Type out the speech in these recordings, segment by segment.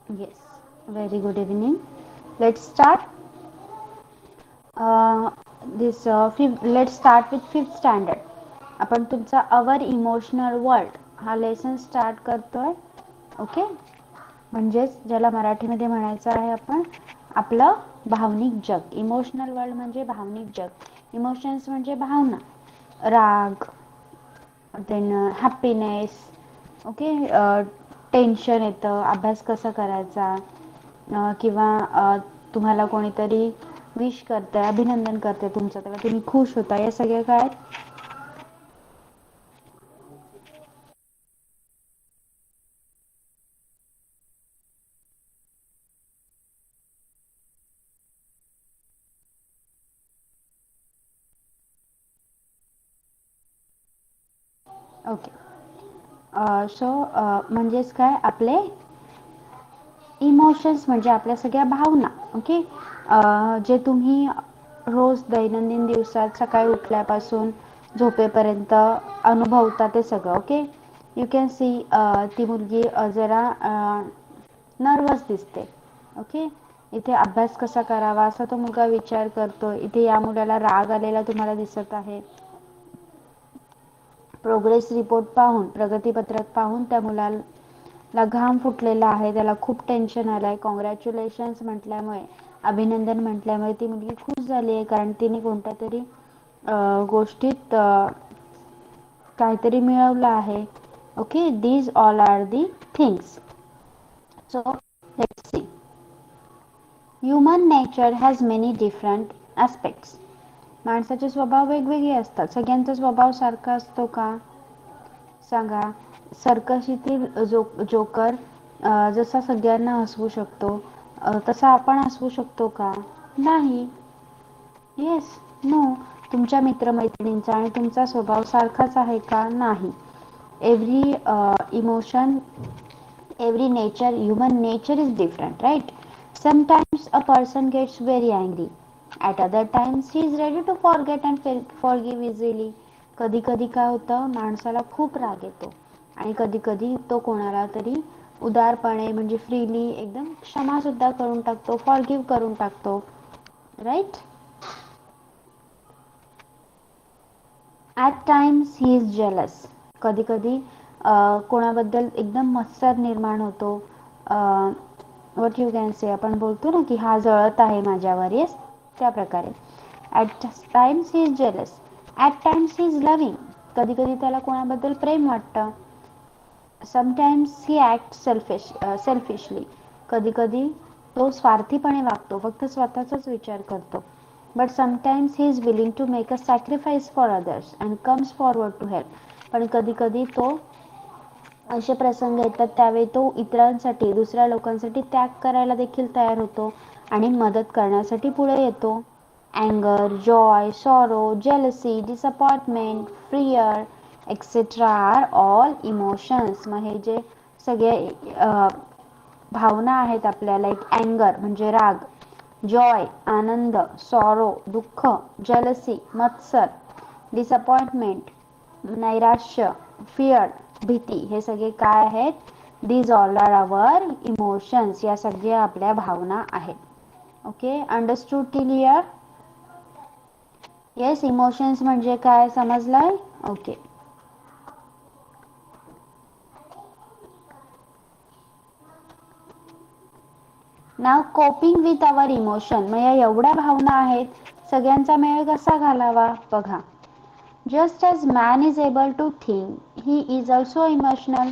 Yes, very good evening. Let's start. Uh, let's start with fifth standard. आपण तुमचा our emotional world हा lesson start करतोय. Okay, म्हणजेच ज्याला मराठीमध्ये म्हणायचं आहे आपण आपलं भावनिक जग. इमोशनल वर्ल्ड म्हणजे भावनिक जग. इमोशन्स म्हणजे भावना, राग, देन हॅपीनेस. ओके, टेन्शन येतं, अभ्यास कसा करायचा, किंवा तुम्हाला कोणीतरी विश करते, अभिनंदन करते तुमचं, तेव्हा तुम्ही खुश होता. या सगळ्या काय? ओके, सो म्हणजेच काय आपले इमोशन्स म्हणजे आपल्या सगळ्या भावना. ओके, जे तुम्ही रोज दैनंदिन दिवसात सकाळी उठल्यापासून झोपेपर्यंत अनुभवता ते सगळं. ओके, यू कॅन सी ती मुलगी जरा नर्वस दिसते. ओके, इथे अभ्यास कसा करावा असा तो मुलगा विचार करतो. इथे या मुलाला राग आलेला तुम्हाला दिसत आहे. प्रोग्रेस रिपोर्ट पाहून, प्रगतीपत्रक पाहून त्या मुलाला घाम फुटलेला आहे, त्याला खूप टेन्शन आलंय. कॉंग्रॅच्युलेशन्स म्हटल्यामुळे, अभिनंदन म्हटल्यामुळे ती मुलगी खुश झाली आहे, कारण तिने कोणत्या तरी गोष्टीत काहीतरी मिळवलं आहे. Okay, these all are the things. So let's see. Human nature has many different aspects. माणसाचे स्वभाव वेगवेगळे असतात. सगळ्यांचा स्वभाव सारखा असतो का? सांगा. सर्कशीतील जोकर जसा सगळ्यांना हसवू शकतो, तसा आपण हसवू शकतो का? नाही. Yes, no. तुमच्या मित्रमैत्रिणींचा आणि तुमचा स्वभाव सारखाच आहे का? नाही. Every emotion, every nature, human nature is different, right? Sometimes a person gets very angry, at other times he is ready to forget and forgive easily. कधी कधी काय होतं, माणसाला खूप राग येतो आणि कधी कधी तो कोणाला तरी उदारपणे म्हणजे फ्रीली एकदम क्षमा सुद्धा करून टाकतो, फॉरगिव्ह करून टाकतो, right? At times he is jealous. कधी कधी कोणाबद्दल एकदम मत्सर निर्माण होतो. व्हॉट यू कॅन से, आपण बोलतो ना की हा जळत आहे माझ्यावर. येस, त्या प्रकारे. At times he is jealous, at times he is loving. कधी कधी त्याला कोणाबद्दल प्रेम वाटतं. Sometimes he act selfishly. कधी कधी तो स्वार्थीपणे वागतो, फक्त स्वतःचाच विचार करतो. But sometimes he is willing to make a sacrifice for others and comes forward to help. पण कधी कधी तो असे प्रसंग येतात त्यावेळी तो इतरांसाठी, दुसऱ्या लोकांसाठी त्याग करायला देखील तयार होतो आणि मदत करण्यासाठी पुढे येतो. अँगर, joy, sorrow, jealousy, disappointment, fear etcetera are all emotions. मग हे जे सगळे भावना आहेत आपल्या, लाईक अँगर म्हणजे राग, जॉय आनंद, सॉरो दुःख, जेलसी मत्सर, डिसअपॉइंटमेंट नैराश्य, फिअर भीती, हे सगळे काय आहेत? These all are our emotions. या सगळ्या आपल्या भावना आहेत. Okay, understood till here? Yes, emotions म्हणजे काय समजलंय? Okay. Now coping with our emotion. मग या एवढ्या भावना आहेत, सगळ्यांचा मेळ कसा घालावा बघा. Just as man is able to think, he is also emotional.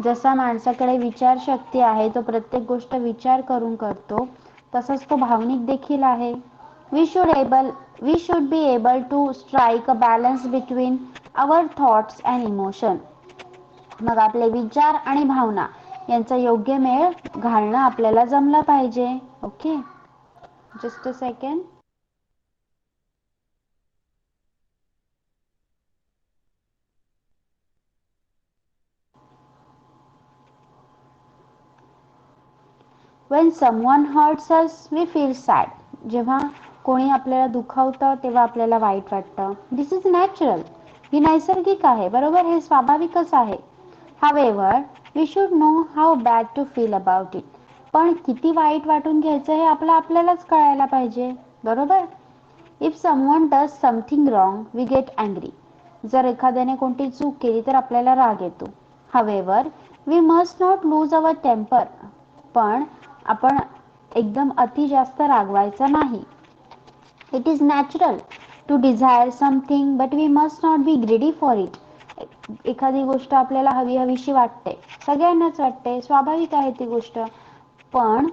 जसा माणसाकडे विचारशक्ती आहे, तो प्रत्येक गोष्ट विचार करून करतो, तसंच तो भावनिक देखील आहे. We should be able to strike a balance between our thoughts and emotion. मग आपले विचार आणि भावना यांचा योग्य मेळ घालणं आपल्याला जमलं पाहिजे. Okay, just a second. When someone hurts us, we feel sad. जेव्हा कोणी आपल्याला दुखावतं तेव्हा आपल्याला वाईट वाटतं. दिस इज नॅचरल. ही नैसर्गिक आहे, बरोबर? हे स्वाभाविकच आहे. However, we should know how bad to feel about it. पण किती वाईट वाटून घ्यायचं हे आपल्यालाच कळायला पाहिजे, बरोबर? If someone does something wrong we get angry. जर एखाद्याने कोणती चूक केली तर आपल्याला राग येतो. However we must not lose our temper. पण आपण एकदम अति जास्त रागवायचं नाही. It is natural to desire something but we must not be greedy for it. एखादी गोष्ट आपल्याला हवी हवीशी वाटते, सगळ्यांनाच वाटते, स्वाभाविक आहे ती गोष्ट. पण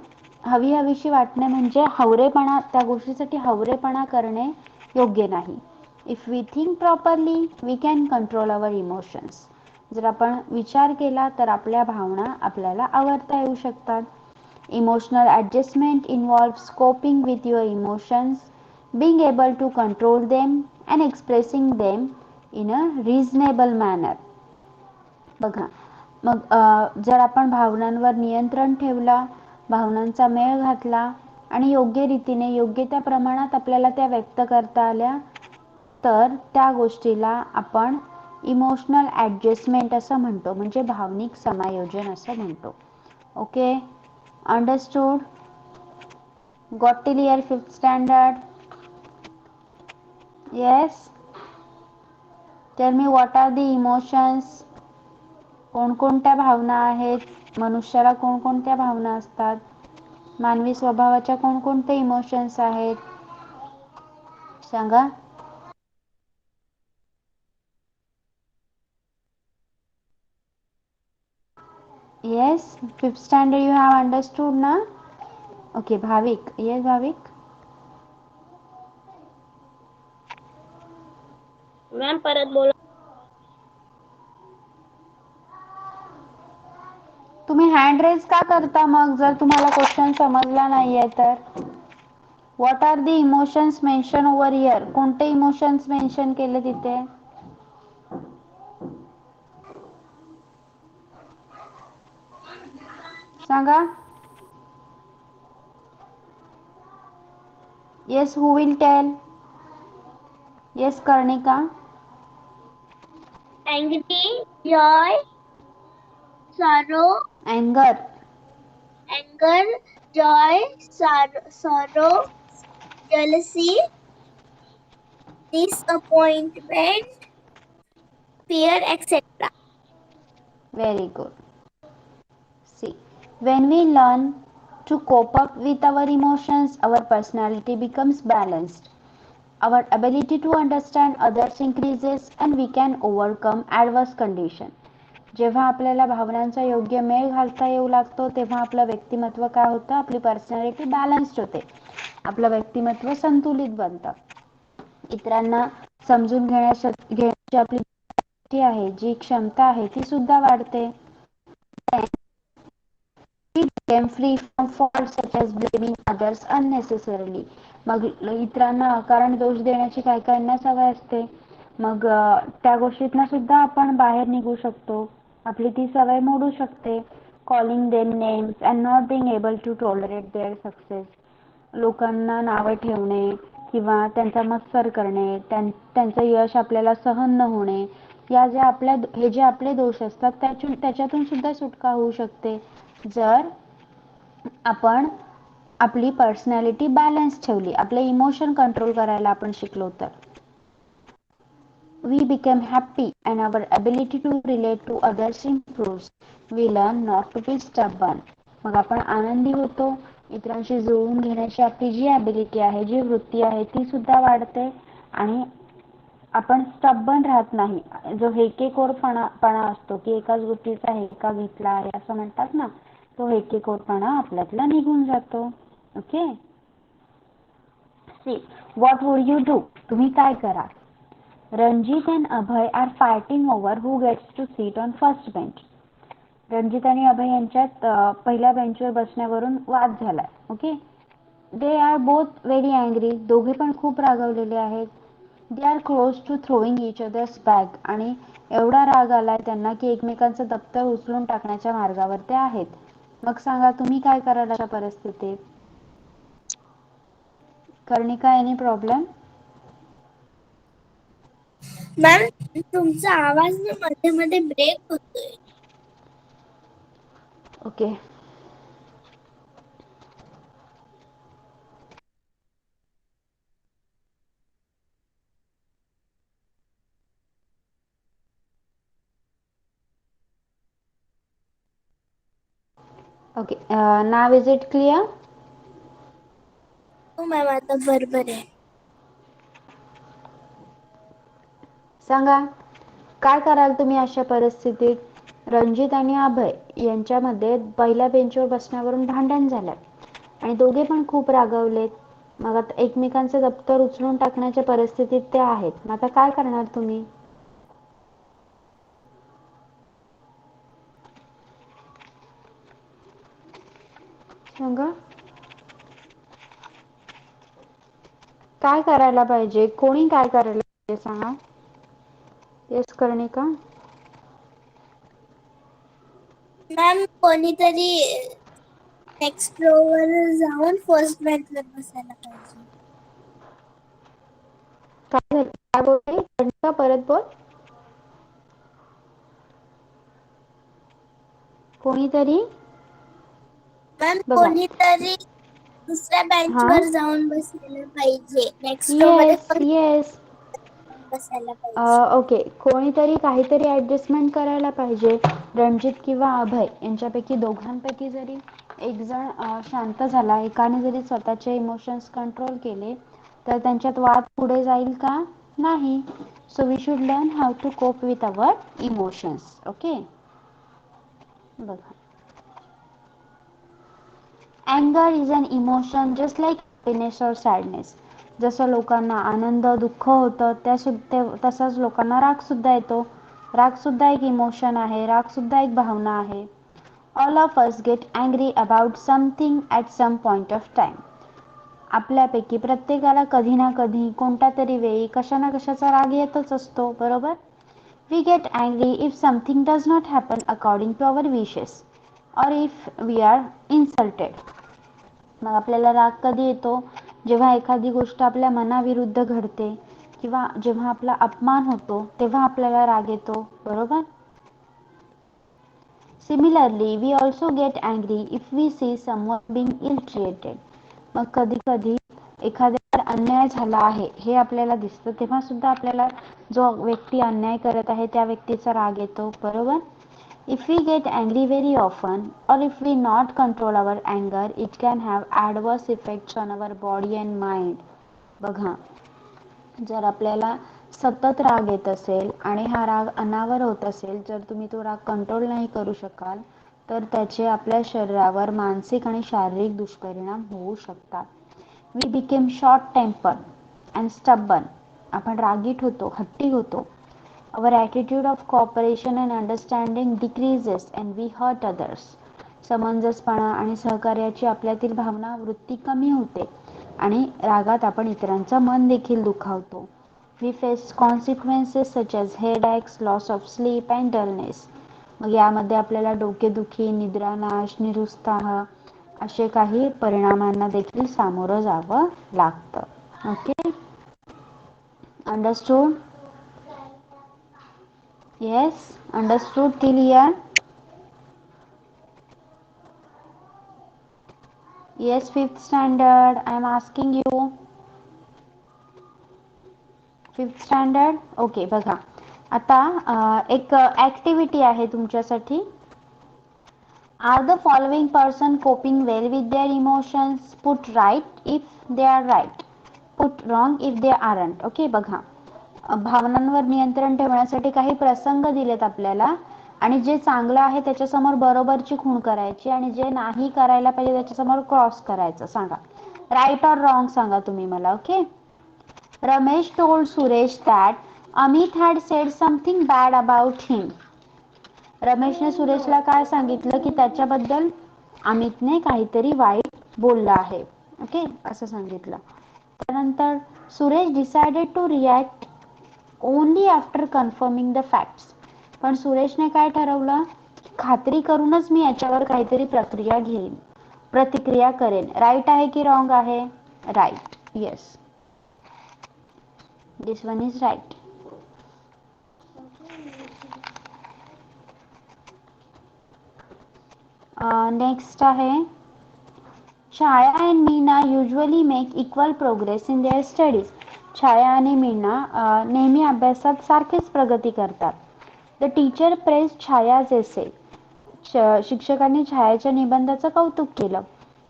हवी हवीशी वाटणे म्हणजे हवरेपणा, त्या गोष्टीसाठी हवरेपणा करणे योग्य नाही. If we think properly we can control our emotions. जर आपण विचार केला तर आपल्या भावना आपल्याला आवरता येऊ शकतात. Emotional adjustment involves coping with your emotions, being able to control them and expressing them in a reasonable manner. बघा, मग जर आपण भावनांवर नियंत्रण ठेवला, भावनांचा मेळ घातला आणि योग्य रीतीने योग्य त्या प्रमाणात आपल्याला त्या व्यक्त करता आल्या, तर त्या गोष्टीला आपण इमोशनल ॲडजस्टमेंट असं म्हणतो, म्हणजे भावनिक समायोजन असं म्हणतो. Okay, understood? Got till here 5th standard? Yes. Tell me what are the emotions. कोणकोणत्या भावना आहेत, मनुष्याला कोणकोणत्या भावना असतात, मानवी स्वभावाच्या कोणकोणते इमोशन्स आहेत, सांगा. Yes, 5th standard you have understood ना? ओके, भाविक. येस भाविक. मॅम परत बोला. तुम्ही हँड रेज का करता मग, जर तुम्हाला क्वेश्चन समजला नाहीये तर? What are the emotions mention over here. कोणते इमोशन्स मेन्शन केले तिथे, सांगा. Yes, who will tell? Yes Karnika. Angry, joy, sorrow, anger. Anger, joy, sorrow, jealousy, disappointment, fear, etc. Very good. See, when we learn to cope up with our emotions, our personality becomes balanced. Our ability to understand others increases and we can overcome adverse condition. जेव्हा आपल्याला भावनांचा योग्य मेळ घालता येऊ लागतो तेव्हा आपलं व्यक्तिमत्व काय होतं, आपली पर्सनॅलिटी बॅलन्स्ड होते, आपलं व्यक्तिमत्व संतुलित बनतं. इतरांना समजून घेण्याची आपली आहे जी क्षमता आहे ती सुद्धा वाढते. became free from faults such as blaming others unnecessarily. मग इतरांना कारण दोष देण्याची काही काहींना सवय असते, मग त्या गोष्टीतनं सुद्धा आपण बाहेर निघू शकतो, आपली ती सवय मोडू शकते. calling them names and not being able to tolerate their success. लोकांना नावे ठेवणे किंवा त्यांचा मत्सर करणे, त्यांचं यश आपल्याला सहन न होणे, हे जे आपले दोष असतात त्याच्यातून सुद्धा सुटका होऊ शकते जर आपण आपली पर्सनॅलिटी बॅलन्स ठेवली, आपले इमोशन कंट्रोल करायला आपण शिकलो तर. We become happy and our ability to relate to others improves. We learn not to be stubborn. मग आपण आनंदी होतो, इतरांशी जुळवून घेण्याची आपली जी ॲबिलिटी आहे, जी वृत्ती आहे ती सुद्धा वाढते आणि आपण स्टबर्न राहत नाही. जो हेकेखोरपणा असतो की एकाच गोष्टीचा हेका घेतला आहे असं म्हणतात ना, तो हेकेखोरपणा आपल्यातला निघून जातो. Okay, see what would you do. तुम्ही काय करा. Ranjit and Abhay are fighting over who gets to seat on first bench. Ranjit आणि अभय यांच्यात पहिल्या बेंचवर बसण्यावरून वाद झालाय. Okay, they are both very angry. दोघे पण खूप रागावलेले आहेत. They are close to throwing each others bag. आणि एवढा राग आलाय त्यांना की एकमेकांचं दप्तर उचलून टाकण्याच्या मार्गावर ते आहेत. मग सांगा तुम्ही काय कराल अशा परिस्थितीत. कर्णिका, एनी प्रॉब्लेम? मॅम तुमचा आवाज ना मध्ये मध्ये ब्रेक होतोय. Okay, Okay, now is it clear? हो मॅम आता बरोबर आहे. सांगा काय कराल तुम्ही अशा परिस्थितीत? रणजित आणि अभय यांच्यामध्ये पहिल्या बेंचवर बसण्यावरून भांडण झालंय आणि दोघे पण खूप रागावलेत. मग आता एकमेकांचे दप्तर उचलून टाकण्याच्या परिस्थितीत ते आहेत. मग आता काय करणार तुम्ही? सांगा काय करायला पाहिजे? कोणी काय करायला पाहिजे सांगा? येस कर्णिका. मॅम कोणीतरी नेक्स्ट फ्लोअर जाऊन फर्स्ट बेंचवर बसायला पाहिजे. काय झालं? काय बोलते? कर्णिका परत बोल. कोणीतरी मॅम बघा कोणीतरी दुसऱ्या हा बेंचवर जाऊन बसायला पाहिजे. नेक्स्ट रो मध्ये येस येस बसायला पाहिजे. ओके कोणीतरी काहीतरी ॲडजस्टमेंट करायला पाहिजे. रणजित किंवा अभय यांच्यापैकी दोघांपैकी जरी एक जण शांत झाला, एकाने जरी स्वतःचे इमोशन्स कंट्रोल केले तर त्यांच्यात वाद पुढे जाईल का? नाही. So we should learn how to cope with our emotions. Okay बघा अँगर is an emotion just like happiness और सॅडनेस. जसं लोकांना आनंद दुःख होतं तसंच लोकांना राग सुद्धा येतो. राग सुद्धा एक इमोशन आहे. राग सुद्धा एक भावना आहे. All of us get angry about something at some point of time. आपल्यापैकी प्रत्येकाला कधी ना कधी कोणत्या तरी वेळी कशा ना कशाचा राग येतच असतो. बरोबर. We get angry if something does not happen according to our wishes or if we are insulted. मग आपल्याला राग कधी येतो? जेव्हा एखादी गोष्ट आपल्या मनाविरुद्ध घडते किंवा जेव्हा आपला अपमान होतो तेव्हा आपल्याला राग येतो. बरोबर. Similarly, we also get angry if we see someone being ill-treated. मग कधी कधी एखाद्यावर अन्याय झाला आहे हे आपल्याला दिसतं तेव्हा सुद्धा आपल्याला जो व्यक्ती अन्याय करत आहे त्या व्यक्तीचा राग येतो. बरोबर. If we get angry very often or if we not control our anger, it can have adverse effects on our body and mind. बघा जर आपल्याला सतत राग येत असेल आणि हा राग अनावर होत असेल, जर तुम्ही तो राग कंट्रोल नाही करू शकाल तर त्याचे आपल्या शरीरावर मानसिक आणि शारीरिक दुष्परिणाम होऊ शकतात. We became short temper and stubborn. आपण रागीट होतो, हट्टी होतो. Our attitude of cooperation and understanding decreases and we hurt others. समंजसपणा आणि सहकार्याची आपल्यातील भावना वृत्ती कमी होते आणि रागात आपण इतरांचं मन देखील दुखावतो. We face consequences such as headaches, loss of sleep and dullness. मग यामध्ये आपल्याला डोकेदुखी, निद्रानाश, निरुत्साह असे काही परिणामांना देखील सामोरं जावं लागतं. Okay understood? Yes, understood till here? Yes, fifth standard. I am asking you. Fifth standard. Okay बघा आता एक ॲक्टिव्हिटी आहे तुमच्यासाठी. Are the following person coping well with their emotions? Put right if they are right, put wrong if they aren't. Okay बघा भावनांवर नियंत्रण ठेवण्यासाठी काही प्रसंग दिलेत आपल्याला आणि जे चांगलं आहे त्याच्यासमोर बरोबरची खूण करायची आणि जे नाही करायला पाहिजे त्याच्यासमोर क्रॉस करायचं. सांगा राईट ऑर रॉंग सांगा तुम्ही मला. Okay. Ramesh told Suresh that Amit had said something bad about him. रमेशने सुरेशला काय सांगितलं की त्याच्याबद्दल अमितने काहीतरी वाईट बोललं आहे. ओके असं सांगितलं. त्यानंतर Suresh decided to react only after confirming the facts. पण सुरेशने काय ठरवलं? खात्री करूनच मी याच्यावर काहीतरी प्रतिक्रिया करेन. राईट आहे की रॉंग आहे? Right. Yes, this one is right. Next आहे Chhaya and Meena usually make equal progress in their studies. Chhaya आणि मीना नेहमी अभ्यासात सारखेच प्रगती करतात. The teacher praise Chhaya's essay. शिक्षकांनी छायाच्या निबंधाचं कौतुक केलं.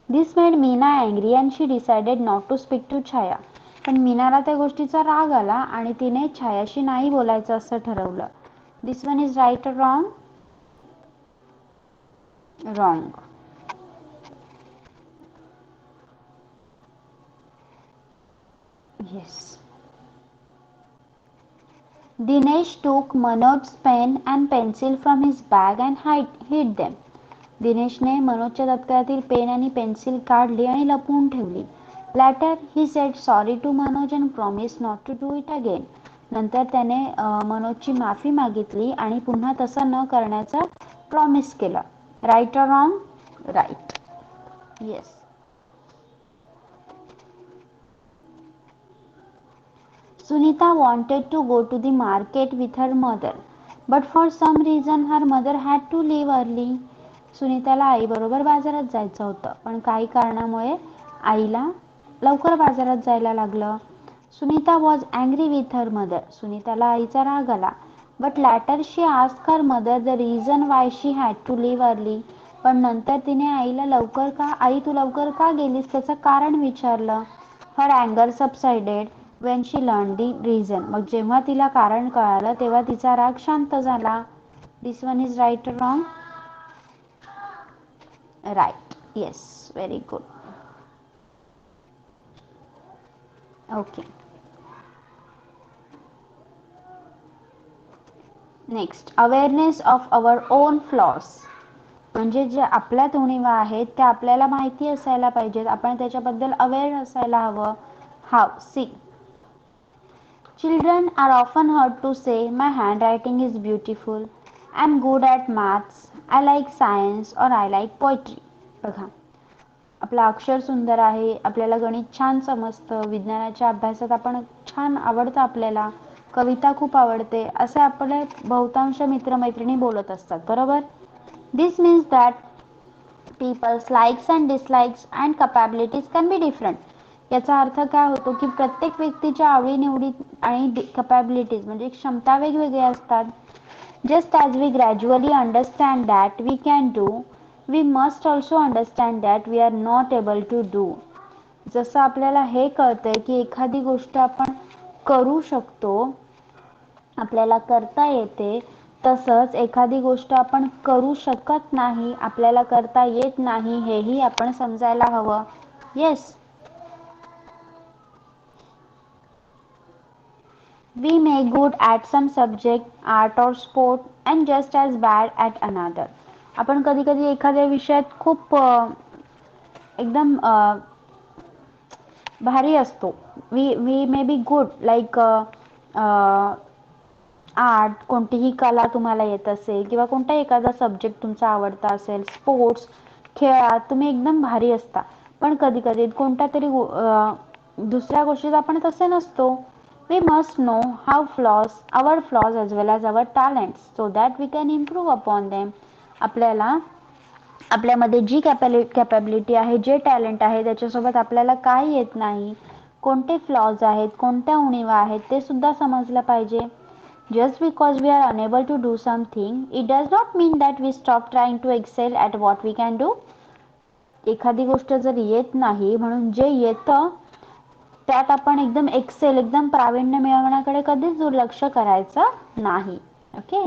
This made Meena angry and she decided not to speak to Chhaya. पण मीनाला त्या गोष्टीचा राग आला आणि तिने छायाशी नाही बोलायचं असं ठरवलं. दिस वन इज राईट और wrong? Wrong. Yes. Dinesh took Manoj's pen and pencil from his bag and hid them. दिनेशने मनोजच्या दप्तरातील पेन आणि पेन्सिल काढली आणि लपवून ठेवली. Later he said sorry to Manoj and promised not to do it again. नंतर त्याने मनोजची माफी मागितली आणि पुन्हा तसं न करण्याचा प्रॉमिस केला. Right or wrong? Right. Yes. Sunita wanted to go to the market with her mother, but for some reason her mother had to leave early. सुनीताला आई बरोबर बाजारात जायचं होतं, पण काही कारणामुळे आईला लवकर बाजारात जायला लागलं. Sunita was angry with her mother. सुनीताला आईचा राग आला. But later she asked her mother the reason why she had to leave early. पण नंतर तिने आईला आई तू लवकर का गेलीस त्याचं कारण विचारलं. Her anger subsided when she learned the reason. मग जेव्हा तिला कारण कळालं तेव्हा तिचा राग शांत झाला. This one is right or wrong? Right. Yes. Very good. Okay. Next. Awareness of our own flaws. म्हणजे जे आपल्यात उणिवा आहेत त्या आपल्याला माहिती असायला पाहिजेत. आपण त्याच्याबद्दल अवेअर असायला हवं. How? See. Children are often heard to say, my handwriting is beautiful, I am good at maths, I like science or I like poetry. बघा, आपलं अक्षर सुंदर आहे, आपल्याला गणित छान समजतं, विज्ञानाच्या अभ्यासात आपण छान आवडतं, आपल्याला कविता खूप आवडते, असे आपले बहुतांश मित्रमैत्रिणी बोलत असतात, बरोबर. This means that people's likes and dislikes and capabilities can be different. याचा अर्थ काय होतो की प्रत्येक व्यक्तीच्या आवडीनिवडी आणि कॅपॅबिलिटीज म्हणजे क्षमता वेगवेगळ्या असतात. Just as we gradually understand that we can do, we must also understand that we are not able to do. जसं आपल्याला हे कळतंय की एखादी गोष्ट आपण करू शकतो, आपल्याला करता येते, तसंच एखादी गोष्ट आपण करू शकत नाही, आपल्याला करता येत नाही, हेही आपण समजायला हवं. Yes. We may good at some subject, art or sport and just as bad at another. आपण कधी कधी एखाद्या विषयात खूप एकदम भारी असतो. we may be good like art, कोणतीही कला तुम्हाला येत असेल किंवा कोणताही एखादा सब्जेक्ट तुमचा आवडता असेल, स्पोर्ट्स, खेळात तुम्ही एकदम भारी असता. पण कधी कधी कोणत्या तरी दुसऱ्या गोष्टीत आपण तसे नसतो. We must know our flaws as well as our talents so that we can improve upon them. आपल्याला आपल्यामध्ये जी कॅपॅबिलिटी आहे, जे टॅलेंट आहे, त्याच्यासोबत आपल्याला काय येत नाही, कोणते फ्लॉज आहेत, कोणत्या उणिवा आहेत, ते सुद्धा समजलं पाहिजे. Just because we are unable to do something, it does not mean that we stop trying to excel at what we can do. एखादी गोष्ट जर येत नाही म्हणून जे येतं त्यात आपण एकदम एकदम प्रावीण्य मिळवण्याकडे कधीच दुर्लक्ष करायचं नाही. Okay.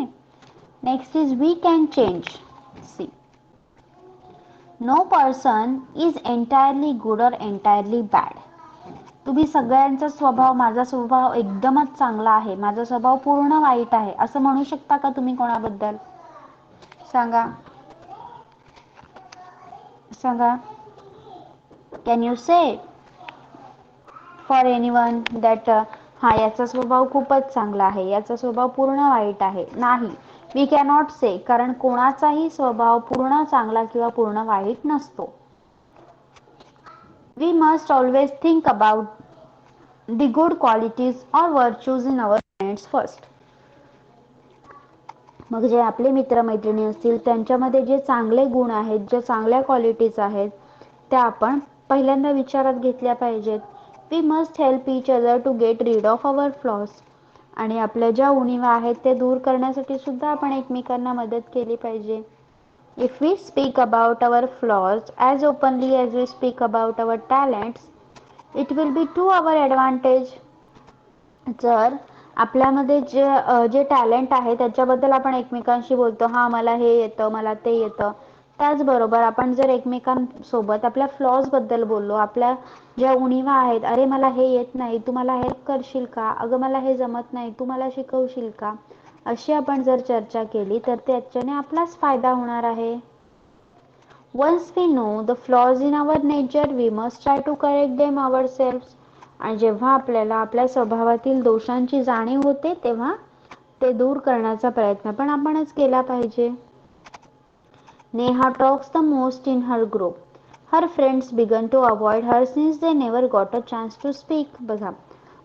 Next is we can change. See. No person is entirely good or entirely bad. तुम्ही सगळ्यांचा स्वभाव, माझा स्वभाव एकदमच चांगला आहे, माझा स्वभाव पूर्ण वाईट आहे, असं म्हणू शकता का तुम्ही कोणाबद्दल? सांगा सांगा. Can you say for anyone that हा याचा स्वभाव खूपच चांगला आहे, याचा स्वभाव पूर्ण वाईट आहे? नाही, वी कॅनॉट से, कारण कोणाचाही स्वभाव पूर्ण चांगला किंवा पूर्ण वाईट नसतो. We must always think about the good qualities or virtues in our friends first. मग जे आपले मित्रमैत्रिणी असतील त्यांच्यामध्ये जे चांगले गुण आहेत, जे चांगल्या क्वालिटीज आहेत, त्या आपण पहिल्यांदा विचारात घेतल्या पाहिजेत. We must help each other to get rid of our flaws. आणि आपल्या ज्या उणिवा आहेत ते दूर करण्यासाठी सुद्धा आपण एकमेकांना मदत केली पाहिजे. If we speak about our flaws as openly as we speak about our talents, it will be to our advantage. जर आपल्यामध्ये जे टॅलेंट आहे त्याच्याबद्दल आपण एकमेकांशी बोलतो, हा मला हे येतं, मला ते येतं, त्याचबरोबर आपण जर एकमेकांसोबत आपल्या फ्लॉज बद्दल बोललो, आपल्या ज्या उणिवा आहेत, अरे मला हे येत नाही, तू मला हेल्प करशील का, अगं मला हे जमत नाही, तू मला शिकवशील का, अशी आपण जर चर्चा केली तर त्याच्याने आपलाच फायदा होणार आहे. Once we know the flaws in our nature, we must try to correct them ourselves. आणि जेव्हा आपल्याला आपल्या स्वभावातील दोषांची जाणीव होते तेव्हा ते दूर करण्याचा प्रयत्न पण आपणच केला पाहिजे. Neha talks the most in her group. Her friends began to avoid her since they never got a chance to speak. बघा,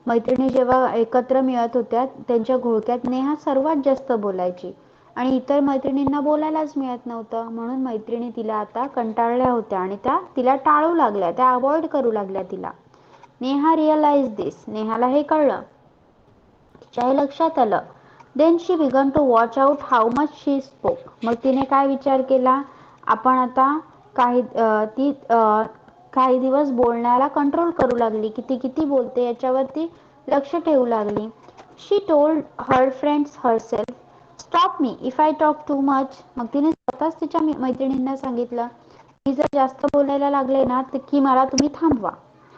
मैत्रिणी जेव्हा एकत्र मिळत होत्या त्यांच्या घोळक्यात नेहा सर्वात जास्त बोलायची आणि इतर मैत्रिणींना बोलायलाच मिळत नव्हतं, म्हणून मैत्रिणी तिला आता कंटाळल्या होत्या आणि त्या तिला टाळू लागल्या, त्या अवॉइड करू लागल्या तिला. नेहा रिअलाइज दिस. नेहाला हे कळलं, तिच्या लक्षात आलं. Then she began to watch out how much she spoke. मग तिने काय विचार केला, आपण आता काही दिवस बोलण्याला कंट्रोल करू लागली, किती बोलते याच्यावरती लक्ष ठेवू लागली. She told her friends herself, stop me if I talk too much. मग तिने स्वतःच तिच्या मैत्रिणींना सांगितलं, मी जर जास्त बोलायला लागले ना की मला तुम्ही थांबवा.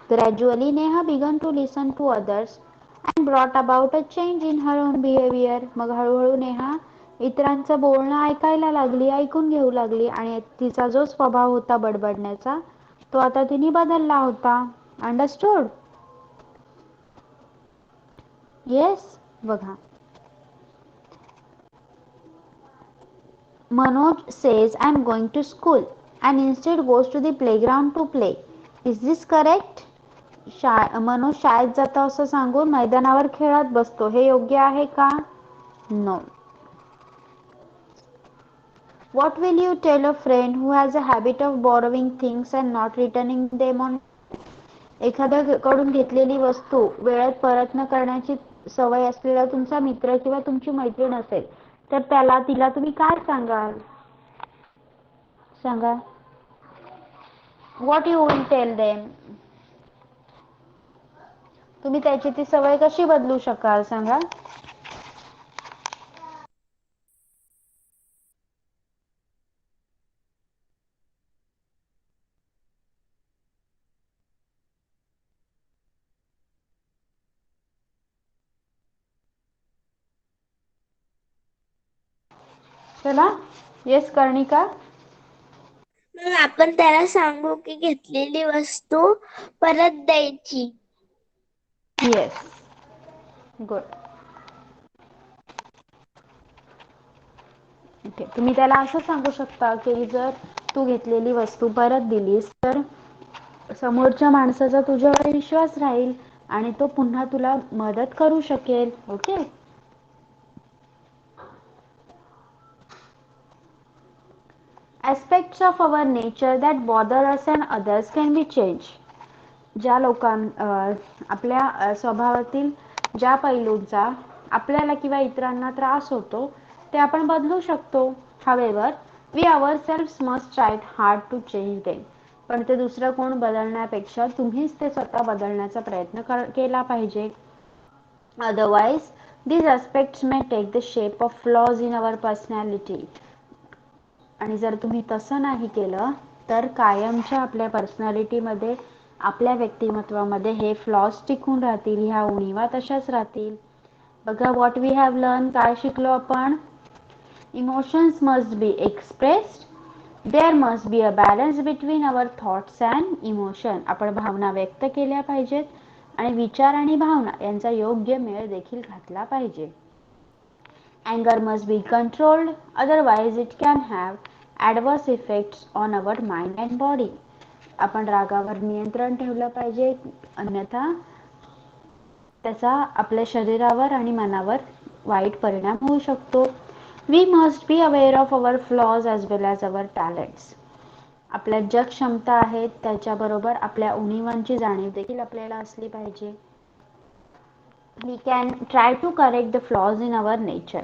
Gradually Neha began to listen to others and brought about a change in her own behaviour. मग हळूहळू नेहा इतरांचं बोलणं ऐकायला लागली, ऐकून घेऊ लागली आणि तिचा जो स्वभाव होता बडबडण्याचा तो आता तिने बदलला होता. अंडरस्टूड? येस. बघा, Manoj says I am going to school and instead goes to the playground to play. Is this correct? Manoj शाळेत जातो असं सांगून मैदानावर खेळत बसतो, हे योग्य आहे का? No. What will you tell a friend who has a habit of borrowing things and not returning them on? एखाद्याकडून घेतलेली वस्तू वेळेत परत न करण्याची सवय असलेला तुमचा मित्र किंवा तुमची मैत्रीण असेल तर तिला तुम्ही काय सांगाल? सांगा. What you will tell them? तुम्ही त्याची ती सवय कशी बदलू शकाल सांगा? चला, येस कर्णिका. मग आपण त्याला सांगू की घेतलेली वस्तू परत द्यायची. Yes, good. ओके, तुम्ही त्याला असं सांगू शकता की जर तू घेतलेली वस्तू परत दिलीस तर समोरच्या माणसाचा तुझ्यावर विश्वास राहील आणि तो पुन्हा तुला मदत करू शकेल. Okay. Aspects of our nature that bother us and others can be changed. ज्या आपल्या स्वभावातील ज्या पैलूंचा आपल्याला किंवा इतरांना त्रास होतो ते आपण बदलू शकतो. However, we ourselves must try hard to change them. पण ते दुसरं कोण बदलण्यापेक्षा तुम्हीच ते स्वतः बदलण्याचा प्रयत्न केला पाहिजे. Otherwise, these aspects may take the shape of flaws in our personality. आणि जर तुम्ही तसं नाही केलं तर कायमच्या आपल्या पर्सनॅलिटीमध्ये आपल्या व्यक्तिमत्वामध्ये हे फ्लॉज टिकून राहतील, ह्या उणिवा तशाच राहतील. बघा, व्हॉट वी हॅव लर्न, काय शिकलो आपण? Emotions must be expressed. There must be a balance between our thoughts and emotion. आपण भावना व्यक्त केल्या पाहिजेत आणि विचार आणि भावना यांचा योग्य मेळ देखील घातला पाहिजे. Anger must be controlled, otherwise it can have adverse effects on our mind and body. आपण रागावर नियंत्रण ठेवलं पाहिजे, अन्यथा त्याचा आपल्या शरीरावर आणि मनावर वाईट परिणाम होऊ शकतो. We must be aware of our flaws as well as our talents. आपल्या ज्या क्षमता आहेत त्याच्याबरोबर आपल्या उणिवांची जाणीव देखील आपल्याला असली पाहिजे. We can try to correct the flaws in our nature.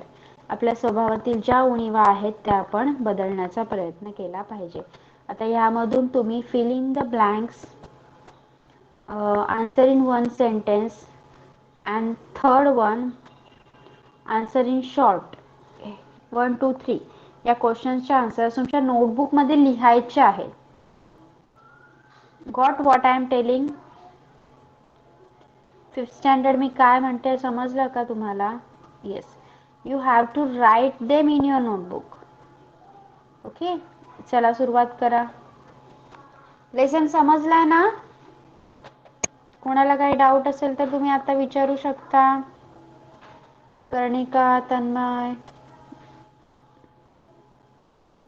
आपल्या स्वभावातील ज्या उणीवा आहेत त्या आपण बदलण्याचा प्रयत्न केला पाहिजे. आता यामधून तुम्ही fill in the blanks, answer in one sentence and third one answer in short. 1 2 3 या क्वेश्चनचे आन्सर्स तुमच्या नोटबुक मध्ये लिहायचे आहेत. Got what I am telling? 5th standard मी काय म्हणते समजलं का तुम्हाला? Yes, you have to write them in your notebook. Okay, चला सुरुवात करा. लेसन समजलाय ना? कोणाला काही डाऊट असेल तर तुम्ही आता विचारू शकता. Karnika, Tanmay.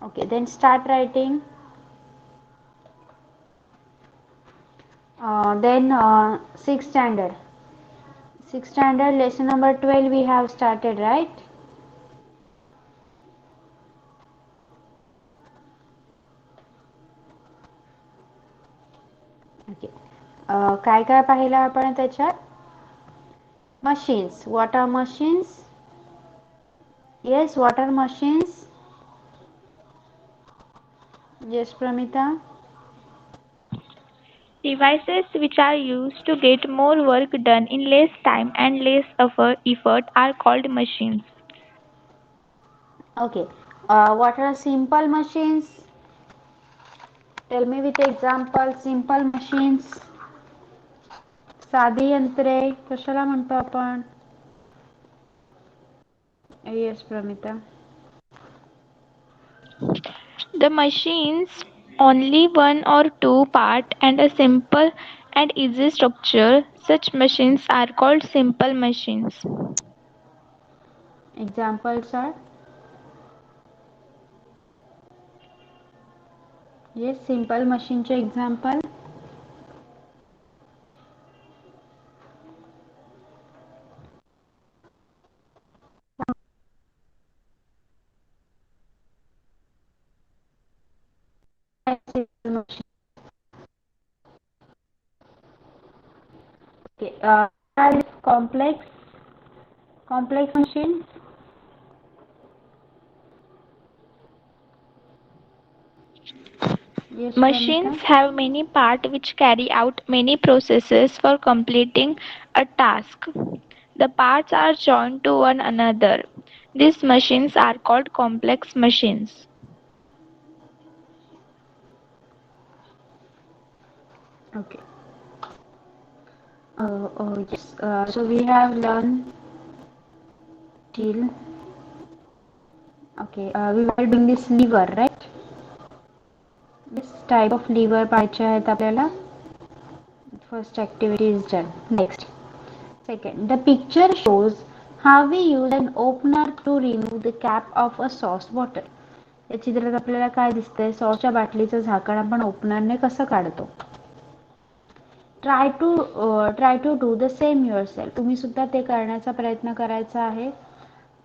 Okay, then start writing. Then 6th standard. 6th standard lesson number 12 we have started, right? Okay. काय काय पाहिलं आपण त्याच्यात? Machines. What are machines? Yes, what are machines? Yes, Pramita. Devices which are used to get more work done in less time and less effort are called machines. Okay. What are simple machines? Tell me with example. Simple machines. साधी यंत्रे कशाला म्हणतो आपण? Yes, Pramita. The machines only one or two part and a simple and easy structure. Such machines are called simple machines. Examples are? Yes, simple machine चे example. Simple machine. Okay. Complex machine. Yes, Machines Pramita. have many parts which carry out many processes for completing a task. The parts are joined to one another. These machines are called complex machines. Okay. Yes. So we have learned till. Okay. We were doing this lever, right? This type of lever पाहायचे आहेत आपल्याला. First activity is done. Next. Second, the picture shows how we use an opener to remove the cap of a sauce bottle. या चित्रात आपल्याला काय दिसतंय? सॉसच्या बाटलीचं झाकण आपण ओपनरने कसं काढतो? Try to do the same yourself. तुम्ही सुद्धा ते करण्याचा प्रयत्न करायचा आहे.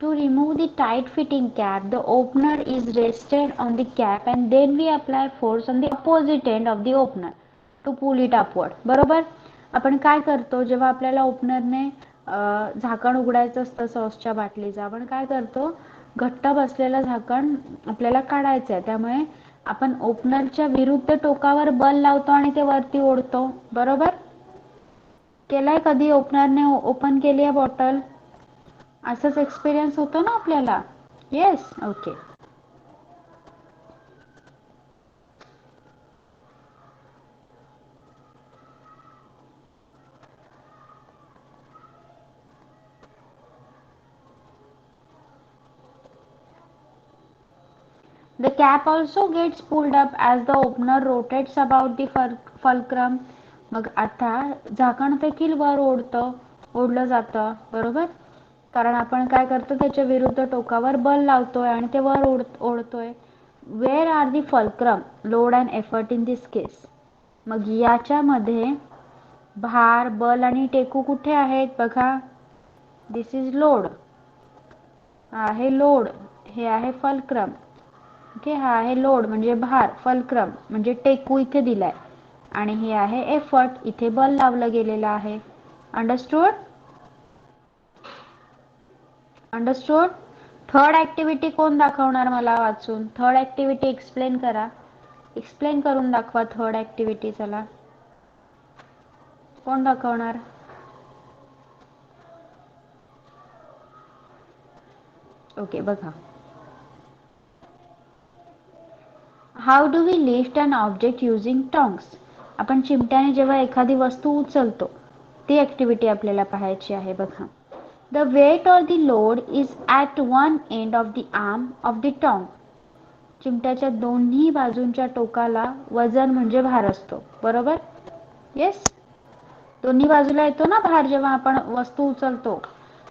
To remove the tight fitting cap, the opener is rested on the cap and then we apply force on the opposite end of the opener to pull it upward. बरोबर? आपण काय करतो जेव्हा आपल्याला ओपनरने झाकण उघडायचं असतं सॉसच्या बाटलीचं, आपण काय करतो? घट्ट बसलेलं झाकण आपल्याला काढायचं आहे, त्यामुळे आपण ओपनरच्या विरुद्ध टोकावर बल लावतो आणि ते वरती ओढतो. बरोबर? केलाय कधी ओपनरने ओपन केली आहे बॉटल? असंच एक्सपिरियन्स होतो ना आपल्याला? Yes. Okay. The cap also gets pulled up as the opener rotates about the fulcrum. मग आता झाकण देखील वर ओढलं जातं. बरोबर? कारण आपण काय करतो? त्याच्या विरुद्ध टोकावर बल लावतोय आणि ते वर ओढतोय. Where are the fulcrum, load and effort in this case? मग याच्यामध्ये भार, बल आणि टेकू कुठे आहेत? बघा. This is load. हा आहे लोड. हे आहे फलक्रम. ओके, हा आहे लोड म्हणजे भार, फलक्रम म्हणजे टेकू इथे दिलाय आणि हे आहे एफर्ट, इथे बल लावलं गेलेलं आहे. अंडरस्टूड? अंडरस्टूड? थर्ड ऍक्टिव्हिटी कोण दाखवणार मला वाचून? थर्ड ऍक्टिव्हिटी एक्सप्लेन करा. एक्सप्लेन करून दाखवा थर्ड ऍक्टिव्हिटी. चला, कोण दाखवणार? ओके, बघा. How do we lift an object using tongs? आपण चिमट्याने जेव्हा एखादी वस्तू उचलतो ती ऍक्टिव्हिटी आपल्याला पाहायची आहे. बघा. The weight or the load is at one end of the arm of the tong. चिमट्याच्या दोन्ही बाजूंच्या टोकाला वजन म्हणजे भार असतो, बरोबर? येस, दोन्ही बाजूला येतो ना भार जेव्हा आपण वस्तू उचलतो.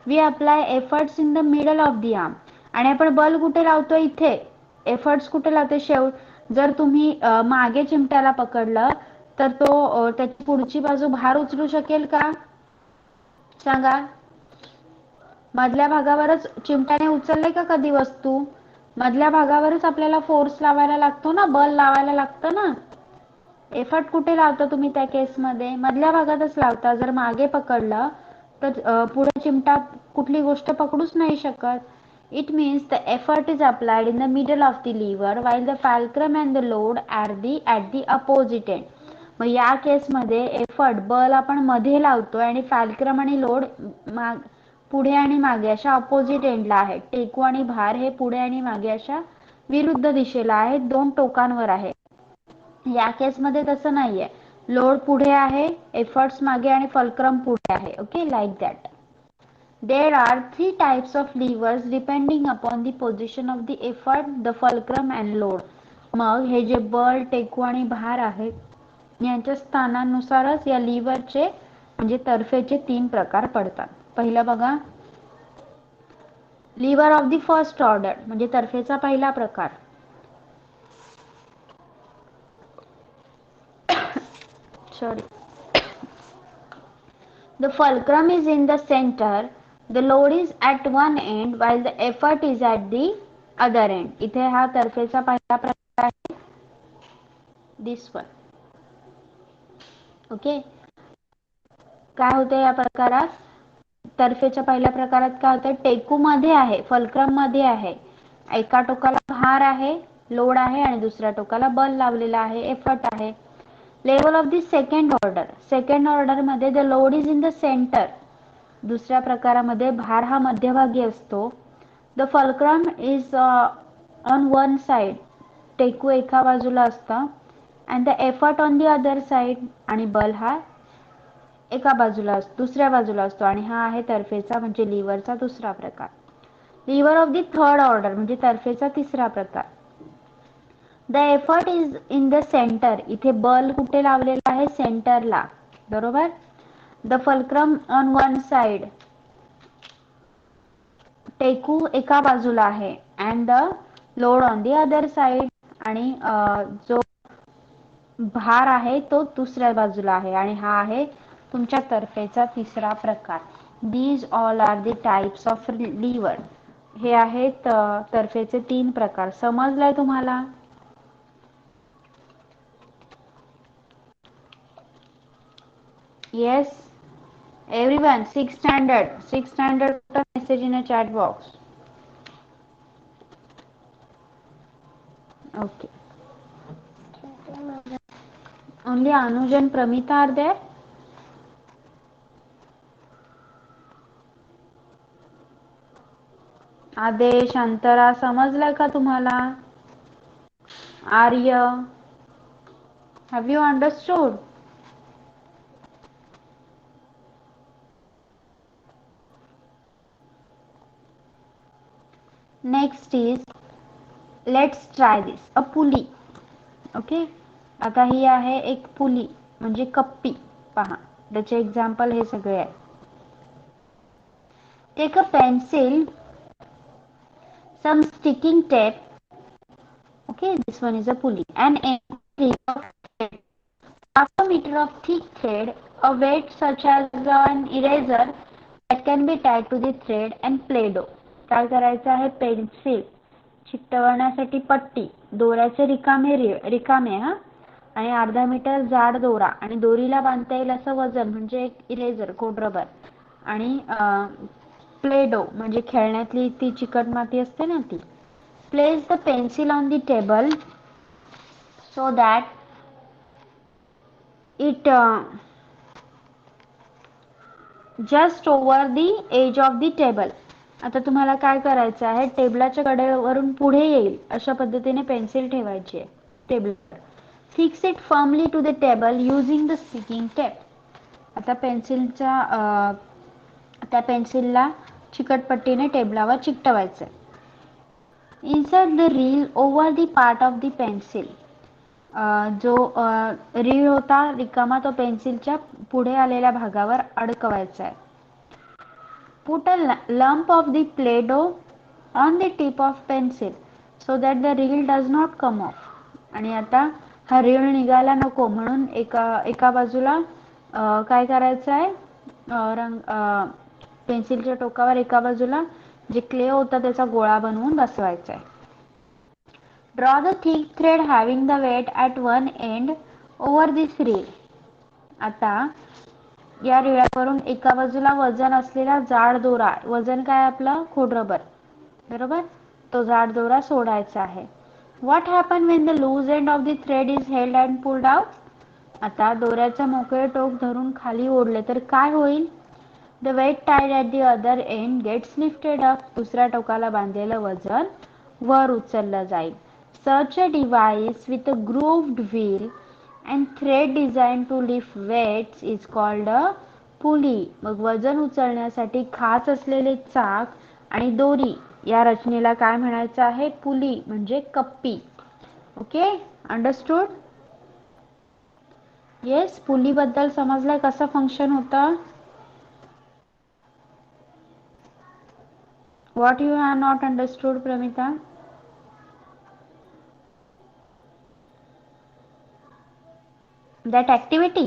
We apply efforts in the middle of the arm. आणि आपण बल कुठे लावतो? इथे. एफर्ट्स कुठे लावतो? जर तुम्ही मागे चिमट्याला पकडलं तर तो त्याची पुढची बाजू भार उचलू शकेल का? सांगा. मधल्या भागावरच चिमट्याने उचलले का कधी वस्तू? मधल्या भागावरच आपल्याला फोर्स लावायला लागतो ना, बल लावायला लागतं ना. एफर्ट कुठे लावता तुम्ही त्या केसमध्ये? मधल्या भागातच लावता. जर मागे पकडलं तर पुढे चिमटा कुठली गोष्ट पकडूच नाही शकत. It means the effort is applied in the middle of the lever while the fulcrum and the load are at the opposite end. मग या केसमध्ये एफर्ट, बल आपण मध्ये लावतोय आणि फॅल्क्रम आणि लोड पुढे आणि मागे अशा अपोजिट एंडला आहे. टेकू आणि भार हे पुढे आणि मागे अशा विरुद्ध दिशेला आहेत, दोन टोकांवर आहे. या केसमध्ये तसं नाहीये. लोड पुढे आहे, एफर्ट्स मागे आणि फल्क्रम पुढे आहे. Okay, like that. There are three types of levers depending upon the position of the effort, the fulcrum and load. मग हे जे बल, टेकू आणि भार आहेत यांच्या स्थानानुसारच या लीव्हरचे म्हणजे तर्फेचे 3 प्रकार पडतात. पहिलं बघा, lever of the first order म्हणजे तर्फेचा पहिला प्रकार. Sorry. The fulcrum is in the center. The load is at one end while the effort is at the other end. इथे हा तर्फेचा पहिला प्रकार आहे. This one. ओके. काय होते या प्रकारात? तर्फेच्या पहिल्या प्रकारात काय होतं? टेकू मध्ये आहे, फल्क्रम मध्ये आहे. एका टोकाला भार आहे, लोड आहे आणि दुसऱ्या टोकाला बल लावलेला आहे, एफर्ट आहे. Level of the second order. Second order मध्ये the load is in the centre. दुसऱ्या प्रकारामध्ये भार हा मध्यभागी असतो. The fulcrum is on one side. टेकू एका बाजूला असतं. And the effort on the other side. आणि बल हा एका बाजूला असतो, दुसऱ्या बाजूला असतो. आणि हा आहे तर्फेचा म्हणजे लीव्हरचा दुसरा प्रकार. Lever of the third order म्हणजे तर्फेचा तिसरा प्रकार. The effort is in the centre. इथे बल कुठे लावलेला आहे? सेंटरला, बरोबर. The fulcrum on one side. टेकू एका बाजूला आहे. And the load on the other side. आणि जो भार आहे तो दुसऱ्या बाजूला आहे. आणि हा आहे तुमच्या तर्फेचा तिसरा प्रकार. These all are the types of lever. हे आहेत तर्फेचे 3 प्रकार. समजलंय तुम्हाला? Yes, everyone. Sixth standard. Sixth standard. Put a message in a chat box. Okay. Only Anuj and Pramita are there. आदेश, अंतरा समजलाय का तुम्हाला? आर्य, have you understood? Next is, let's try this. A pulley. Okay. आता ही आहे एक pulley म्हणजे कप्पी. पहा, त्याचे example हे सगळे आहे. Take a pencil, some sticking tape. Okay, this one is a pulley. An end of thread, half a meter of thick thread, a weight such as an eraser that can be tied to the thread and play-doh. काय करायचं आहे? Pencil चिकटवण्यासाठी पट्टी, दोऱ्याचे रिकामे हा, आणि अर्धा metre जाड दोरा आणि दोरीला बांधता येईल असं वजन म्हणजे एक इरेजर, खोडरबर. आणि प्ले डो म्हणजे खेळण्यातली ती चिकट माती असते ना ती. Place the pencil on the table so that it just over the edge of the table. आता तुम्हाला काय करायचं आहे, टेबलाच्या कडेवरून पुढे येईल अशा पद्धतीने पेन्सिल ठेवायची आहे टेबलवर. Fix it firmly to the table using the sticking tape. आता त्या पेन्सिलला चिकटपट्टीने टेबलावर चिकटवायचं आहे. Insert the reel over the part of the pencil. जो रीळ होता रिकामा तो पेन्सिलच्या पुढे आलेल्या भागावर अडकवायचा आहे. Put a lump of the play dough on the tip of pencil so that the reel does not come off. आणि आता हा रीळ निघायला नको म्हणून एका बाजूला काय करायचं आहे, पेन्सिलच्या टोकावर एका बाजूला जे क्ले होता त्याचा गोळा बनवून बसवायचा आहे. Draw the thick thread having the weight at one end over this reel. आता या रिळ्यावरून एका बाजूला वजन असलेला जाड दोरा, वजन काय आपलं खोडरबर, बरोबर, तो जाड दोरा सोडायचा आहे. What happen when the loose end of the thread is held and pulled out? आता दोऱ्याचे मोकळे टोक धरून खाली ओढले तर काय होईल? The weight tied at the other end gets lifted up. दुसऱ्या टोकाला बांधलेलं वजन वर उचललं जाईल. Such a device with a grooved wheel and thread designed to lift weights is called a pulley. मग वजन उचलण्यासाठी खाच असलेले चाक आणि दोरी या रचनेला काय म्हणायचं आहे? पुली म्हणजे कप्पी. Okay, understood? येस, पुली बद्दल समजलंय कसं फंक्शन होतं? What you have not understood, Pramita? That activity?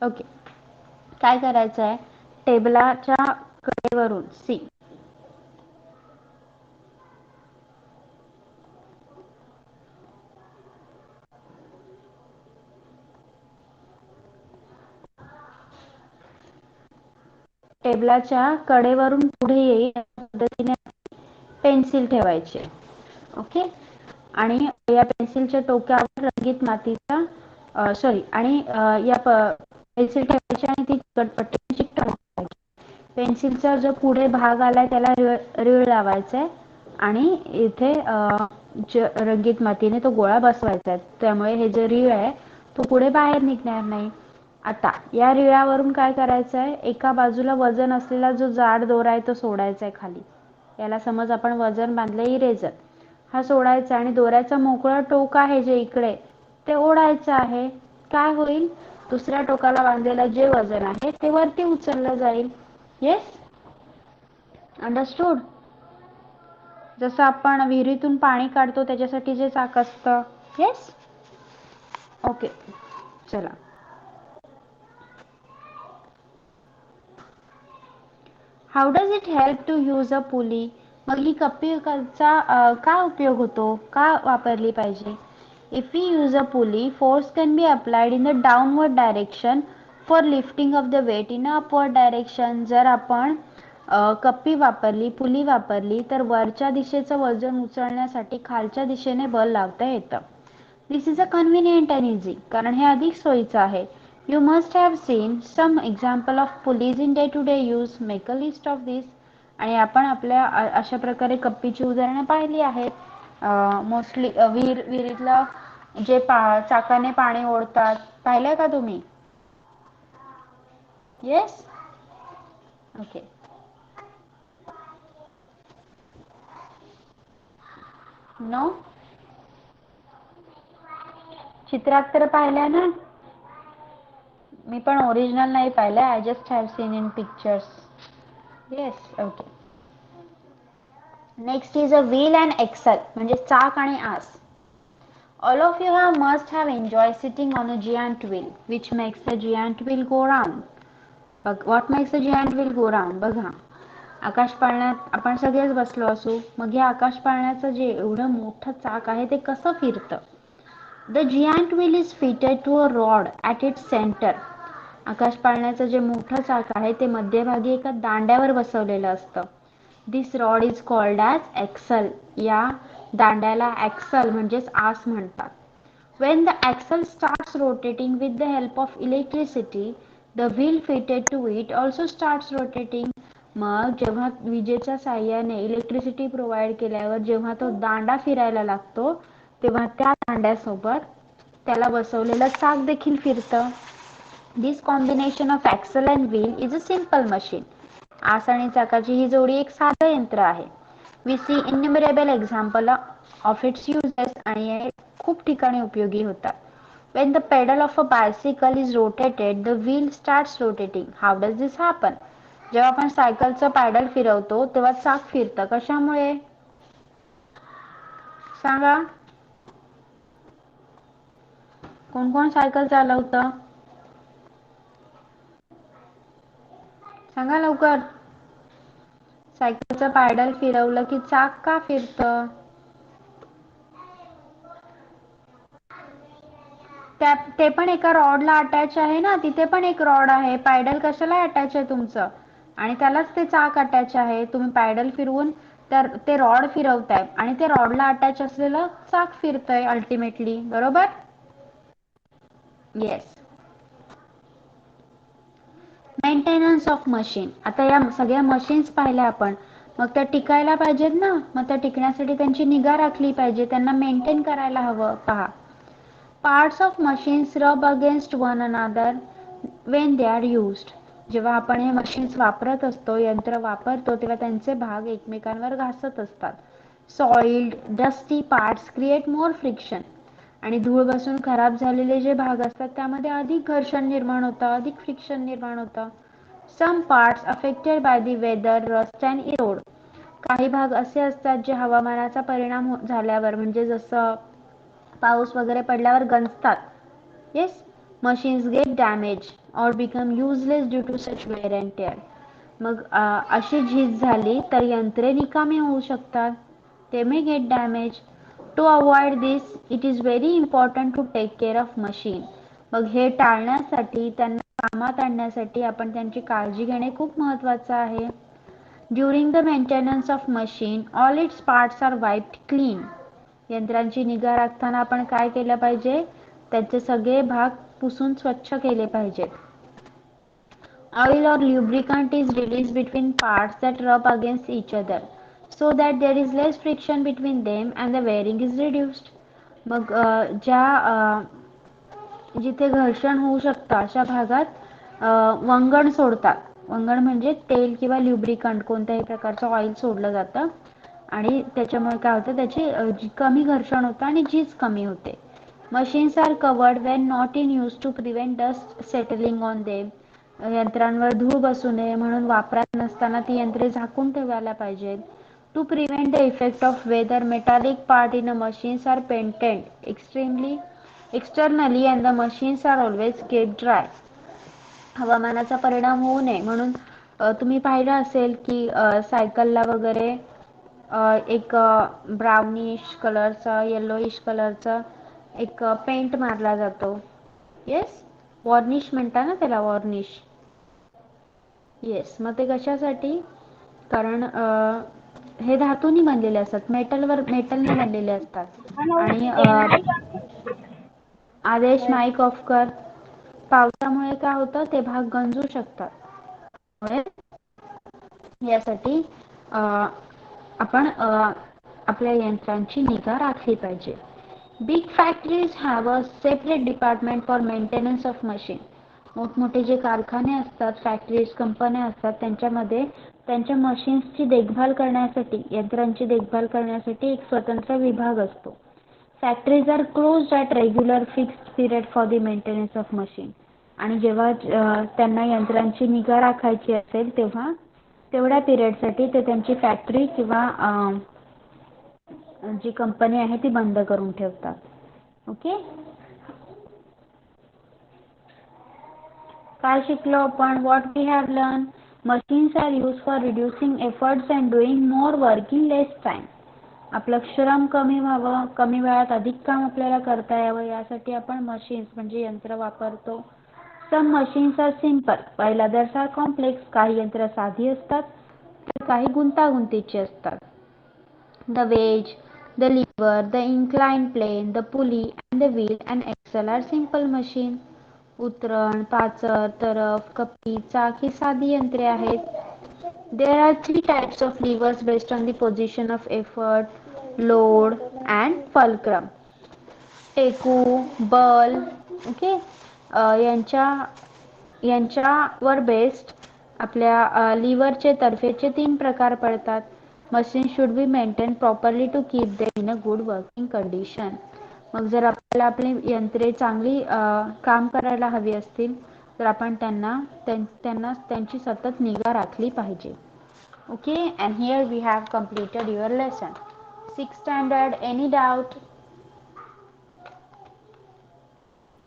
Okay, काय करायचं आहे, टेबलाच्या कडेवरून सी टेबलाच्या कडेवरून पुढे येईल या पद्धतीने पेन्सिल ठेवायचे. ओके, आणि या पेन्सिलच्या टोकावर रंगीत मातीचा सॉरी आणि या पेन्सिल ठेवायची आणि ती चिकटपट्टी चिकटवायची. पेन्सिलचा जो पुढे भाग आलाय त्याला रीळ लावायचा आहे आणि इथे रंगीत मातीने तो गोळा बसवायचा आहे. त्यामुळे हे जे रीळ आहे तो पुढे बाहेर निघणार नाही. आता या रीळावरून काय करायचं आहे, एका बाजूला वजन असलेला जो जाड दोरा आहे तो सोडायचा आहे खाली. याला समज आपण वजन बांधले इरेजर, हा सोडायचा आणि दोऱ्याचा मोकळा टोक आहे जे इकडे ते ओढायचं आहे. काय होईल, दुसऱ्या टोकाला बांधलेलं जे वजन आहे ते वरती उचललं जाईल. Yes, understood? जसं आपण विहिरीतून पाणी काढतो त्याच्यासाठी जे चाक असतं. येस, ओके, चला. How does it help to use a pulley? मग ही कप्पीचा काय उपयोग होतो, का वापरली पाहिजे? If we use a pulley, force can be applied in the downward direction for lifting of the weight in upward direction. जर आपण कप्पी वापरली, पुली वापरली तर वरच्या दिशेचं वजन उचलण्यासाठी खालच्या दिशेने बल लावता येतं. This is a convenient and easy, कारण हे अधिक सोयीचं आहे. You must have seen some example of pulleys in day-to-day use. Make a list of these. आणि आपण आपल्या अशा प्रकारे कप्पीची उदाहरणे पाहिली आहेत. मोस्टली विहिरीतलं जे चाकाने पाणी ओढतात, पाहिलंय का तुम्ही? Yes, okay. नो, चित्रात तर पाहिलंय ना? मी पण ओरिजिनल नाही पाहिलंय, I just have seen in pictures. Yes, okay. Next is a wheel and axle, म्हणजे चाक आणि आस. All of you must have enjoyed sitting on a giant wheel, which makes the giant wheel go round. What makes the giant wheel go round? बघा, आकाश पाळण्यात आपण सगळेच बसलो असू, मग या आकाश पाळण्याचं जे एवढं मोठं चाक आहे ते कसं फिरतं? The giant wheel is fitted to a rod at its center. आकाश पाळण्याचं जे मोठं चाक आहे ते मध्यभागी एका दांड्यावर बसवलेलं असतं. दिस rod is called as axle. या दांड्याला ॲक्सल म्हणजेच आस म्हणतात. When the axle starts rotating with the help of electricity, the wheel fitted to it also starts rotating. मग जेव्हा विजेच्या साहाय्याने इलेक्ट्रिसिटी प्रोव्हाइड केल्यावर जेव्हा तो दांडा फिरायला लागतो तेव्हा त्या दांड्यासोबत त्याला बसवलेलं चाक देखील फिरतं. This combination of axle and wheel is a simple machine. आस आणि चाकाची ही जोडी एक साधं यंत्र आहे. We see innumerable example of its uses आणि हे खूप ठिकाणी उपयोगी होतात. When the pedal of a bicycle is rotated, the wheel starts rotating. How does this happen? जेव्हा आपण सायकलचं पॅडल फिरवतो तेव्हा चाक फिरतं. कशामुळे? सांगा. कोण कोण सायकल चालवतं? सांगा लवकर. सायकलचं पॅडल फिरवलं की चाक का फिरतं? ते पण एका रॉडला अटॅच आहे ना, तिथे पण एक रॉड आहे. पॅडल कशाला अटॅच आहे तुमचं आणि त्यालाच ते चाक अटॅच आहे. तुम्ही पॅडल फिरवून तर ते रॉड फिरवताय आणि ते रॉडला अटॅच असलेलं चाक फिरतंय अल्टिमेटली. बरोबर? येस. Maintenance of machine. आता या सगळ्या मशीन्स पाहिल्या आपण, मग त्या टिकायला पाहिजेत ना. मग त्या टिकण्यासाठी त्यांची निगा राखली पाहिजे, त्यांना मेंटेन करायला हवं. पहा, पार्ट्स ऑफ मशीन्स रब against one another when they are used. जेव्हा आपण हे मशीन्स वापरत असतो, यंत्र वापरतो, तेव्हा त्यांचे भाग एकमेकांवर घासत असतात. Soiled dusty parts create more friction. आणि धूळ बसून खराब झालेले जे भाग असतात त्यामध्ये अधिक घर्षण निर्माण होतं, अधिक फ्रिक्शन निर्माण होतं. Some parts affected by the weather rust and erode. काही भाग असे असतात जे हवामानाचा परिणाम झाल्यावर म्हणजे जसं पाऊस वगैरे पडल्यावर गंजतात. Yes. Machines get damage or become useless due to such wear and tear. मग अशी झीज झाली तर यंत्रे निकामी होऊ शकतात. ते may get damage. To avoid this it is very important to take care of machine. मग हे टाळण्यासाठी, त्यांना कामात आणण्यासाठी आपण त्यांची काळजी घेणे खूप महत्त्वाचं आहे. During the maintenance of machine all its parts are wiped clean. यंत्रांची निगा राखताना आपण काय केलं पाहिजे? त्याचे सगळे भाग पुसून स्वच्छ केले पाहिजेत. Oil or lubricant is released between parts that rub against each other so that there is less friction between them and the wearing is reduced. मग जिथे घर्षण होऊ शकतं अशा भागात वंगण सोडतात. वंगण म्हणजे तेल किंवा ल्युब्रिकंट कोणत्याही प्रकारचं ऑइल सोडलं जातं आणि त्याच्यामुळे काय होतं, त्याची कमी घर्षण होतं आणि झीज कमी होते. Machines are covered when not in use to prevent dust settling on them. यंत्रांवर धूळ बसू नये म्हणून वापरात नसताना ती यंत्रे झाकून ठेवायला पाहिजेत. To prevent the effect of weather metallic part in a machines are painted externally and the machines are always kept dry. हवामानाचा परिणाम होऊ नये म्हणून तुम्ही पाहिलं असेल की सायकलला वगैरे एक ब्राउनिश कलरचा, येलोइश कलरचा एक पेंट मारला जातो. येस, वॉर्निश म्हणता ना त्याला, वॉर्निश. येस. मग ते कशासाठी? कारण हे धातूनी बनलेले असतात, मेटलने बनलेले असतात. आणि आदेश माईक ऑफ कर. पावसामुळे काय होतं, ते भाग गंजू शकतात. यासाठी आपण आपल्या यंत्रांची निगा राखली पाहिजे. Big factories have a separate department for maintenance of machine. मोठमोठे जे कारखाने असतात, फॅक्टरीज, कंपन्या असतात, त्यांच्यामध्ये त्यांच्या मशीन्सची देखभाल करण्यासाठी, यंत्रांची देखभाल करण्यासाठी एक स्वतंत्र विभाग असतो. Factories are closed at regular fixed period for the maintenance of machine. आणि जेव्हा त्यांना यंत्रांची निगा राखायची असेल तेव्हा तेवढ्या पिरियडसाठी ते त्यांची फॅक्टरी किंवा जी कंपनी आहे ती बंद करून ठेवतात. ओके. काय शिकलो आपण? What we have learn. Machines are use for reducing efforts and doing more work in less time. आपलं श्रम कमी व्हावं, कमी वेळात अधिक काम आपल्याला करता यावं, यासाठी आपण मशीन्स म्हणजे यंत्र वापरतो. Some machines are simple, while others are complex. काही यंत्र साधी असतात तर काही गुंतागुंतीची असतात. The wedge, the lever, the inclined plane, the pulley and the wheel and axle are simple machine. उतरण, पाचर, तरफ, कप्पी, चाक ही साधी यंत्रे आहेत. There are three types of levers based on the position of effort, load and fulcrum. टेकू, बल, okay, यांच्यावर based आपल्या लिव्हरचे तर्फेचे 3 प्रकार पडतात. Machine should be maintain properly to keep them in a good working condition. मग जर आपल्याला आपली यंत्रे चांगली काम करायला हवी असतील तर आपण त्यांची सतत निगा राखली पाहिजे. Okay, and here we have completed your lesson. 6th standard. Any doubt?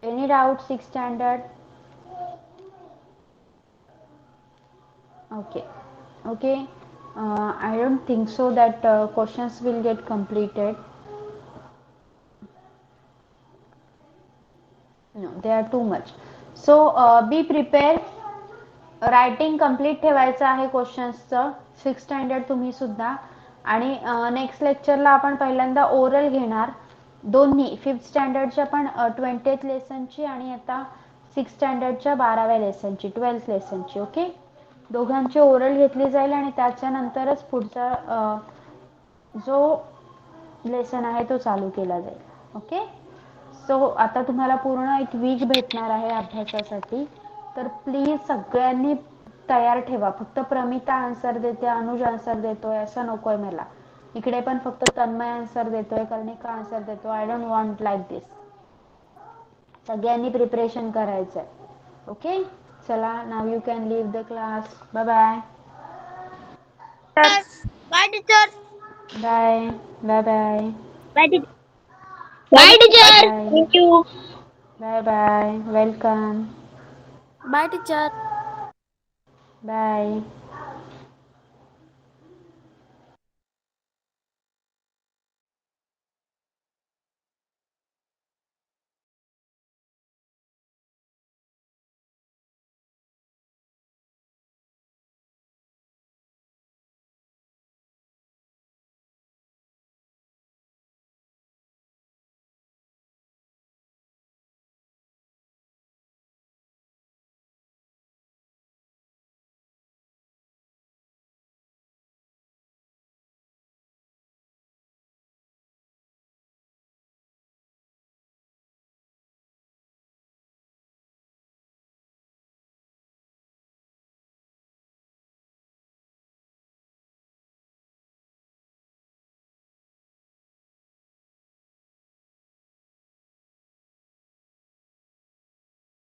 Any doubt? 6th standard. Okay. Okay. I don't think so that questions will get completed. No, they are too much. So be prepared. Writing complete ठेवायचं आहे क्वेश्चन्सचं 6th standard तुम्ही सुद्धा. आणि next लेक्चरला आपण पहिल्यांदा oral घेणार दोन्ही 5th स्टँडर्डच्या पण 20th लेसनची आणि आता 6th स्टँडर्डच्या 12व्या लेसनची 12th लेसनची. ओके, दोघांची ओरल घेतली जाईल आणि त्याच्यानंतरच पुढचा जो लेसन आहे तो चालू केला जाईल. ओके, सो आता तुम्हाला पूर्ण एक वीक भेटणार आहे अभ्यासासाठी. तर प्लीज सगळ्यांनी तयार ठेवा. फक्त प्रमिता आन्सर देते, अनुज आन्सर देतोय असं नकोय मला. इकडे पण फक्त तन्मय आन्सर देतोय, कर्णिका आन्सर देतो. I don't want like this. सगळ्यांनी प्रिपरेशन करायचंय. ओके, चला, now you can leave the class. Bye bye. Bye teacher. Bye bye bye bye teacher. Bye teacher. Bye thank you. Bye bye. Welcome. Bye teacher. Bye.